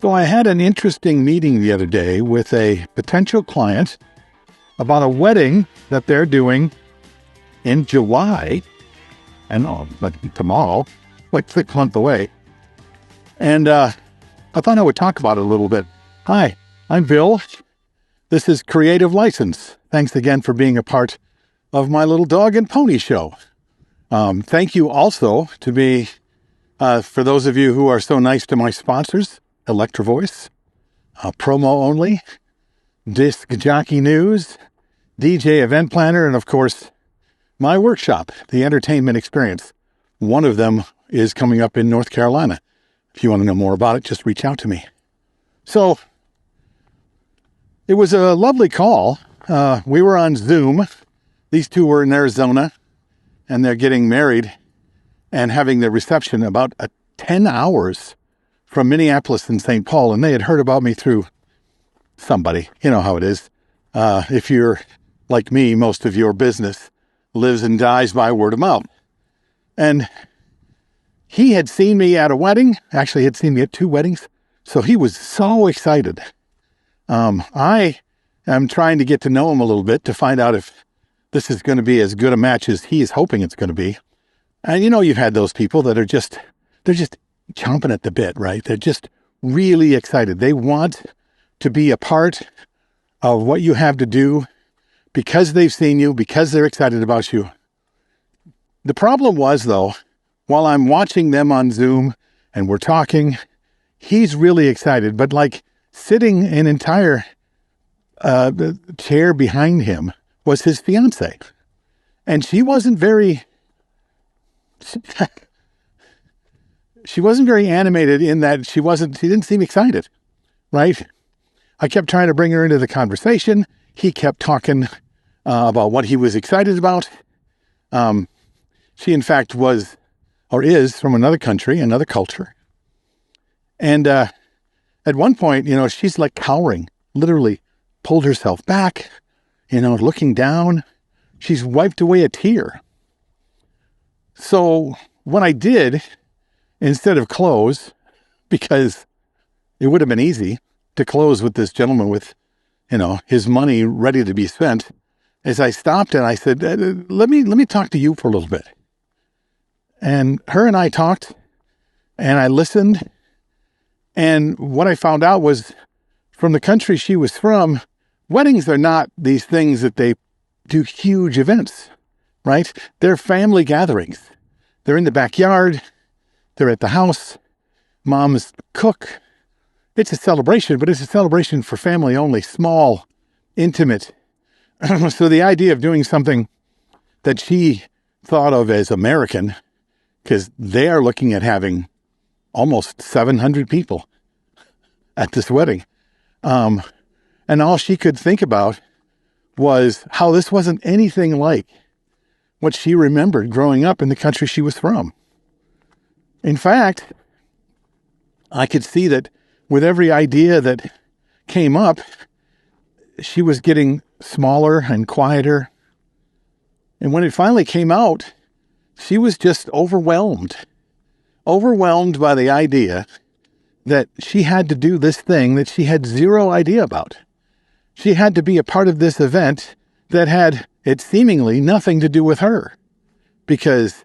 So I had an interesting meeting the other day with a potential client about a wedding that they're doing in July, and tomorrow, like 6 months away. And I thought I would talk about it a little bit. Hi, I'm Bill. This is Creative License. Thanks again for being a part of my little dog and pony show. Thank you also to be, for those of you who are so nice to my sponsors, Electro Voice, Promo Only, Disc Jockey News, DJ Event Planner, and of course, my workshop, The Entertainment Experience. One of them is coming up in North Carolina. If you want to know more about it, just reach out to me. So, it was a lovely call. We were on Zoom. These two were in Arizona, and they're getting married and having their reception about 10 hours from Minneapolis and St. Paul, and they had heard about me through somebody. You know how it is. If you're like me, most of your business lives and dies by word of mouth. And he had seen me at a wedding. Actually, he had seen me at 2 weddings. So he was so excited. I am trying to get to know him a little bit to find out if this is going to be as good a match as he is hoping it's going to be. And you know, you've had those people that are they're just chomping at the bit, right? They're just really excited. They want to be a part of what you have to do because they've seen you, because they're excited about you. The problem was, though, while I'm watching them on Zoom and we're talking, he's really excited, but like sitting an entire chair behind him was his fiance. And she wasn't very animated in that she didn't seem excited, right? I kept trying to bring her into the conversation. He kept talking about what he was excited about. She, in fact, was or is from another country, another culture. And at one point, you know, she's like cowering, literally pulled herself back, you know, looking down. She's wiped away a tear. So what I did, instead of close, because it would have been easy to close with this gentleman with, you know, his money ready to be spent, is I stopped and I said, let me talk to you for a little bit. And her and I talked, and I listened, and what I found out was, from the country she was from, weddings are not these things that they do huge events, right? They're family gatherings. They're in the backyard. They're at the house. Mom's cook. It's a celebration, but it's a celebration for family only, small, intimate. So the idea of doing something that she thought of as American, because they are looking at having almost 700 people at this wedding. And all she could think about was how this wasn't anything like what she remembered growing up in the country she was from. In fact, I could see that with every idea that came up, she was getting smaller and quieter. And when it finally came out, she was just overwhelmed by the idea that she had to do this thing that she had zero idea about. She had to be a part of this event that had, it seemingly, nothing to do with her. Because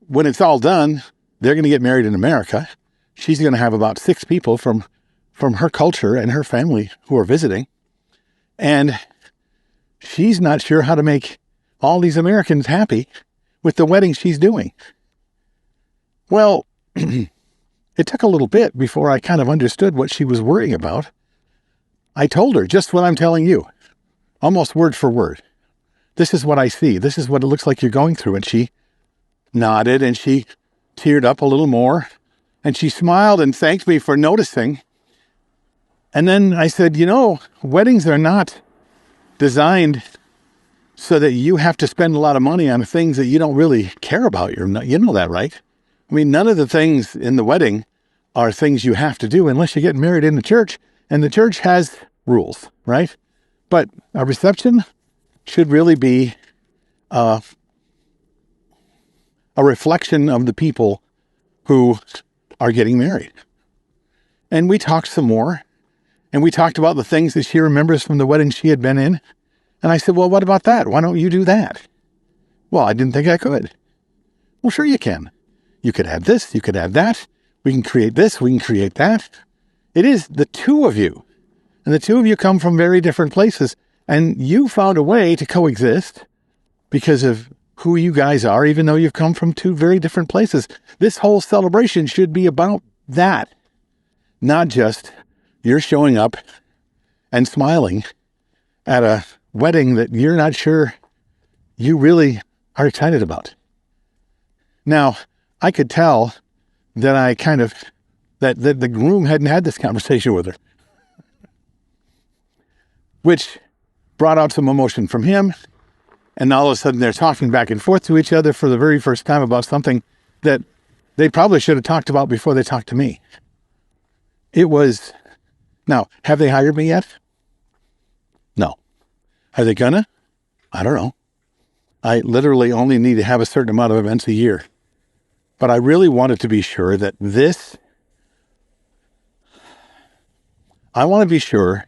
when it's all done, they're going to get married in America. She's going to have about 6 people from her culture and her family who are visiting. And she's not sure how to make all these Americans happy with the wedding she's doing. Well, it took a little bit before I kind of understood what she was worrying about. I told her just what I'm telling you, almost word for word. This is what I see. This is what it looks like you're going through. And she nodded and she teared up a little more and she smiled and thanked me for noticing. And then I said, you know, weddings are not designed so that you have to spend a lot of money on things that you don't really care about. You know that, right? I mean, none of the things in the wedding are things you have to do unless you get married in the church, and the church has rules, right? But a reception should really be a reflection of the people who are getting married. And we talked some more. And we talked about the things that she remembers from the wedding she had been in. And I said, well, what about that? Why don't you do that? Well, I didn't think I could. Well, sure you can. You could add this. You could add that. We can create this. We can create that. It is the two of you. And the two of you come from very different places. And you found a way to coexist because of who you guys are, even though you've come from two very different places. This whole celebration should be about that. Not just you're showing up and smiling at a wedding that you're not sure you really are excited about. Now, I could tell that that the groom hadn't had this conversation with her, which brought out some emotion from him. And all of a sudden they're talking back and forth to each other for the very first time about something that they probably should have talked about before they talked to me. Now, have they hired me yet? No. Are they gonna? I don't know. I literally only need to have a certain amount of events a year. But I really wanted to be sure that I want to be sure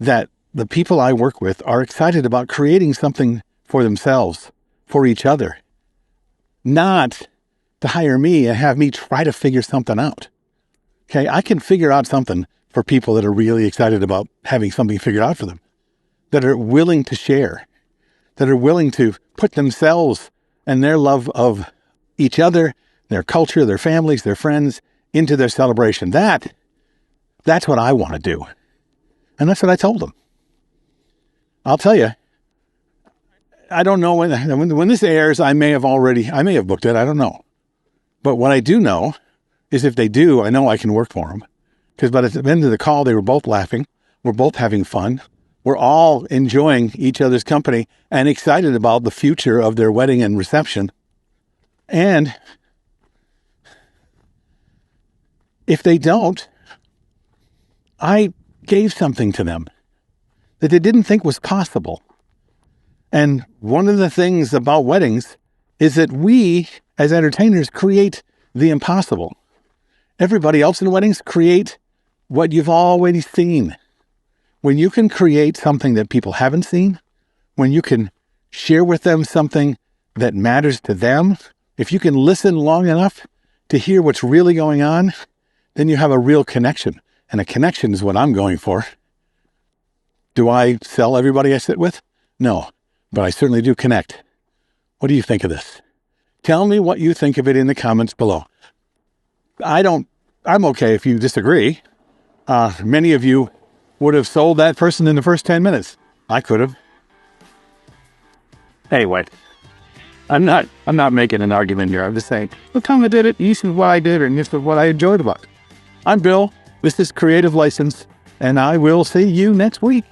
that the people I work with are excited about creating something for themselves, for each other. Not to hire me and have me try to figure something out. Okay, I can figure out something for people that are really excited about having something figured out for them, that are willing to share, that are willing to put themselves and their love of each other, their culture, their families, their friends into their celebration. That's what I want to do. And that's what I told them. I'll tell you, I don't know when this airs, I may have booked it. I don't know. But what I do know is if they do, I know I can work for them. Because by the end of the call, they were both laughing. We're both having fun. We're all enjoying each other's company and excited about the future of their wedding and reception. And if they don't, I gave something to them that they didn't think was possible. And one of the things about weddings is that we, as entertainers, create the impossible. Everybody else in weddings create what you've already seen. When you can create something that people haven't seen, when you can share with them something that matters to them, if you can listen long enough to hear what's really going on, then you have a real connection. And a connection is what I'm going for. Do I sell everybody I sit with? No, but I certainly do connect. What do you think of this? Tell me what you think of it in the comments below. I'm okay if you disagree. Many of you would have sold that person in the first 10 minutes. I could have. Anyway, I'm not making an argument here. I'm just saying, look how I did it. This is what I did, and this is what I enjoyed about it. I'm Bill. This is Creative License, and I will see you next week.